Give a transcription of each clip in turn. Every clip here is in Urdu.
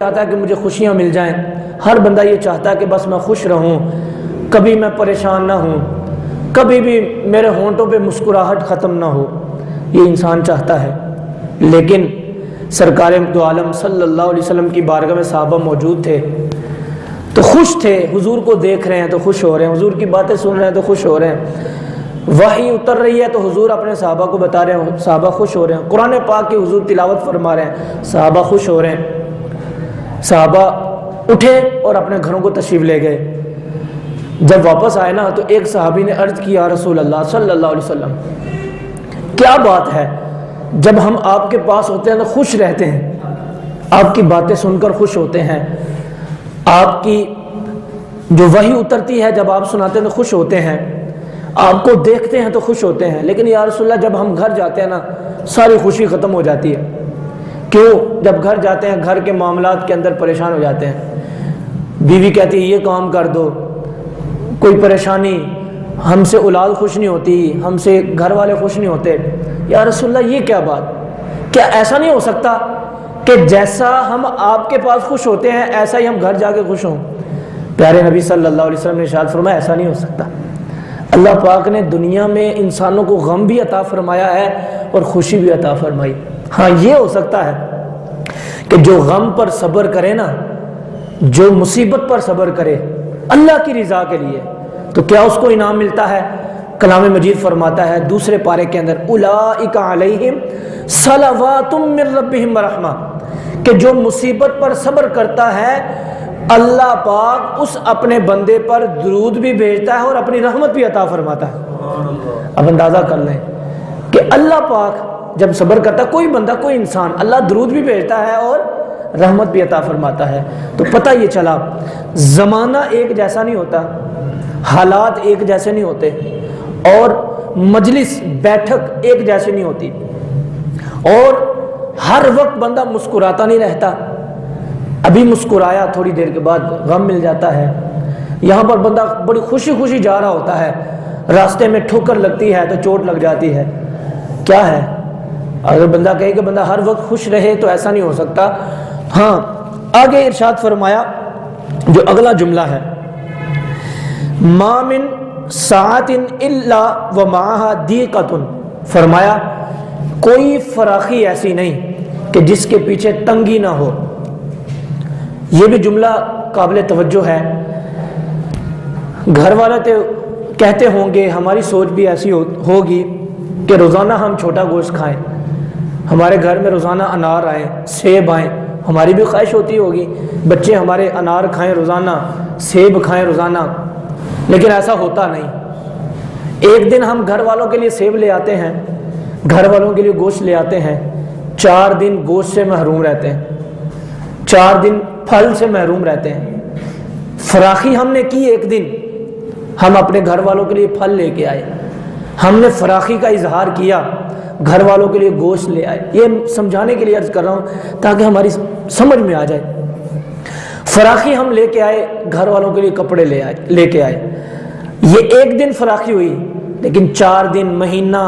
چاہتا ہے کہ مجھے خوشیاں مل جائیں، ہر بندہ یہ چاہتا ہے کہ بس میں خوش رہوں، کبھی میں پریشان نہ ہوں، کبھی بھی میرے ہونٹوں پہ مسکراہٹ ختم نہ ہو، یہ انسان چاہتا ہے۔ لیکن سرکار دو عالم صلی اللہ علیہ وسلم کی بارگاہ میں صحابہ موجود تھے تو خوش تھے، حضور کو دیکھ رہے ہیں تو خوش ہو رہے ہیں، حضور کی باتیں سن رہے ہیں تو خوش ہو رہے ہیں، وحی اتر رہی ہے تو حضور اپنے صحابہ کو بتا رہے ہیں، صحابہ خوش ہو رہے ہیں، قرآن پاک کی حضور تلاوت فرما رہے ہیں، صحابہ خوش ہو رہے ہیں۔ صحابہ اٹھے اور اپنے گھروں کو تشریف لے گئے۔ جب واپس آئے نا تو ایک صحابی نے عرض کی، یا رسول اللہ صلی اللہ علیہ وسلم، کیا بات ہے جب ہم آپ کے پاس ہوتے ہیں تو خوش رہتے ہیں، آپ کی باتیں سن کر خوش ہوتے ہیں، آپ کی جو وحی اترتی ہے جب آپ سناتے ہیں تو خوش ہوتے ہیں، آپ کو دیکھتے ہیں تو خوش ہوتے ہیں، لیکن یا رسول اللہ جب ہم گھر جاتے ہیں نا ساری خوشی ختم ہو جاتی ہے۔ کیوں؟ جب گھر جاتے ہیں گھر کے معاملات کے اندر پریشان ہو جاتے ہیں، بیوی کہتی ہے یہ کام کر دو، کوئی پریشانی، ہم سے اولاد خوش نہیں ہوتی، ہم سے گھر والے خوش نہیں ہوتے۔ یا رسول اللہ یہ کیا بات، کیا ایسا نہیں ہو سکتا کہ جیسا ہم آپ کے پاس خوش ہوتے ہیں ایسا ہی ہم گھر جا کے خوش ہوں؟ پیارے نبی صلی اللہ علیہ وسلم نے ارشاد فرمایا ایسا نہیں ہو سکتا۔ اللہ پاک نے دنیا میں انسانوں کو غم بھی عطا فرمایا ہے اور خوشی بھی عطا فرمائی۔ ہاں یہ ہو سکتا ہے کہ جو غم پر صبر کرے نا، جو مصیبت پر صبر کرے اللہ کی رضا کے لیے، تو کیا اس کو انعام ملتا ہے؟ کلام مجید فرماتا ہے دوسرے پارے کے اندر، اولئک علیہم صلوات من ربہم ورحمہ، کہ جو مصیبت پر صبر کرتا ہے اللہ پاک اس اپنے بندے پر درود بھی بھیجتا ہے اور اپنی رحمت بھی عطا فرماتا ہے۔ اب اندازہ کر لیں کہ اللہ پاک جب صبر کرتا ہے، کوئی بندہ کوئی انسان، اللہ درود بھی بھیجتا ہے اور رحمت بھی عطا فرماتا ہے۔ تو پتہ یہ چلا زمانہ ایک جیسا نہیں ہوتا، حالات ایک جیسے نہیں ہوتے، اور مجلس بیٹھک ایک جیسے نہیں ہوتی، اور ہر وقت بندہ مسکراتا نہیں رہتا۔ ابھی مسکرایا تھوڑی دیر کے بعد غم مل جاتا ہے۔ یہاں پر بندہ بڑی خوشی خوشی جا رہا ہوتا ہے، راستے میں ٹھوکر لگتی ہے تو چوٹ لگ جاتی ہے۔ کیا ہے؟ اگر بندہ کہے کہ بندہ ہر وقت خوش رہے تو ایسا نہیں ہو سکتا۔ ہاں آگے ارشاد فرمایا جو اگلا جملہ ہے، ما من ساعت الا ومعها ضیقۃ، فرمایا کوئی فراخی ایسی نہیں کہ جس کے پیچھے تنگی نہ ہو۔ یہ بھی جملہ قابل توجہ ہے۔ گھر والے تو کہتے ہوں گے، ہماری سوچ بھی ایسی ہوگی کہ روزانہ ہم چھوٹا گوشت کھائیں، ہمارے گھر میں روزانہ انار آئیں، سیب آئیں، ہماری بھی خواہش ہوتی ہوگی بچے ہمارے انار کھائیں روزانہ، سیب کھائیں روزانہ، لیکن ایسا ہوتا نہیں۔ ایک دن ہم گھر والوں کے لیے سیب لے آتے ہیں، گھر والوں کے لیے گوشت لے آتے ہیں، 4 دن گوشت سے محروم رہتے ہیں، 4 دن پھل سے محروم رہتے ہیں۔ فراخی ہم نے کی، ایک دن ہم اپنے گھر والوں کے لیے پھل لے کے آئے، ہم نے فراخی کا اظہار کیا، گھر والوں کے لیے گوشت لے آئے۔ یہ سمجھانے کے لیے عرض کر رہا ہوں تاکہ ہماری سمجھ میں آ جائے۔ فراخی ہم لے کے آئے، گھر والوں کے لیے کپڑے لے کے آئے، یہ ایک دن فراخی ہوئی، لیکن 4 دن، مہینہ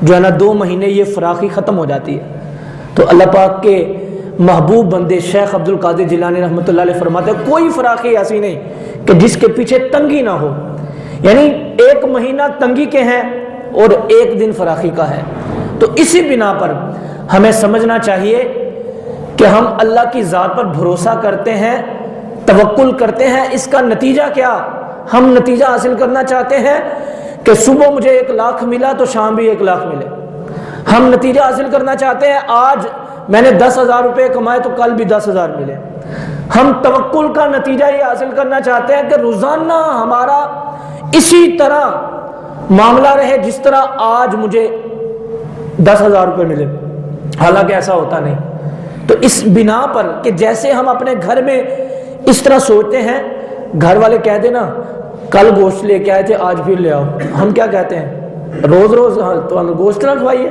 جو ہے نا 2 مہینے یہ فراخی ختم ہو جاتی ہے۔ تو اللہ پاک کے محبوب بندے شیخ عبد القادر جیلانی رحمۃ اللہ علیہ فرماتے ہیں کوئی فراخی ایسی نہیں کہ جس کے پیچھے تنگی نہ ہو، یعنی 1 مہینہ تنگی کے ہیں اور 1 دن فراخی کا ہے۔ تو اسی بنا پر ہمیں سمجھنا چاہیے کہ ہم اللہ کی ذات پر بھروسہ کرتے ہیں، توکل کرتے ہیں، اس کا نتیجہ کیا؟ ہم نتیجہ حاصل کرنا چاہتے ہیں کہ صبح مجھے 1 لاکھ ملا تو شام بھی 1 لاکھ ملے۔ ہم نتیجہ حاصل کرنا چاہتے ہیں آج میں نے 10,000 روپے کمائے تو کل بھی 10,000 ملے۔ ہم توکل کا نتیجہ یہ حاصل کرنا چاہتے ہیں کہ روزانہ ہمارا اسی طرح معاملہ رہے جس طرح آج مجھے 10,000 روپے ملے، حالانکہ ایسا ہوتا نہیں۔ تو اس بنا پر کہ جیسے ہم اپنے گھر میں اس طرح سوچتے ہیں، گھر والے کہہ دیں نا کل گوشت لے کے آئے تھے آج پھر لے آؤ، ہم کیا کہتے ہیں؟ روز روز تو گوشت نہ کھوائیے،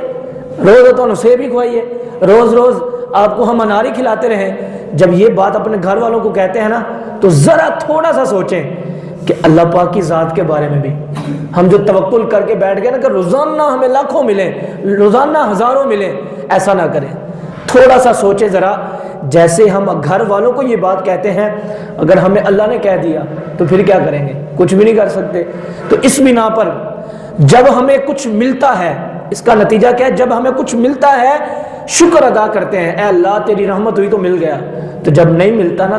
روز تو سیب ہی کھوائیے، روز روز آپ کو ہم انار ہی کھلاتے رہیں۔ جب یہ بات اپنے گھر والوں کو کہتے ہیں نا تو ذرا تھوڑا سا سوچیں کہ اللہ پاک کی ذات کے بارے میں بھی ہم جو توکل کر کے بیٹھ گئے نا کہ روزانہ ہمیں لاکھوں ملیں، روزانہ ہزاروں ملیں، ایسا نہ کریں۔ تھوڑا سا سوچیں ذرا، جیسے ہم گھر والوں کو یہ بات کہتے ہیں، اگر ہمیں اللہ نے کہہ دیا تو پھر کیا کریں گے؟ کچھ بھی نہیں کر سکتے۔ تو اس بنا پر جب ہمیں کچھ ملتا ہے، اس کا نتیجہ کیا ہے؟ جب ہمیں کچھ ملتا ہے شکر ادا کرتے ہیں، اے اللہ تیری رحمت ہوئی تو مل گیا، تو جب نہیں ملتا نا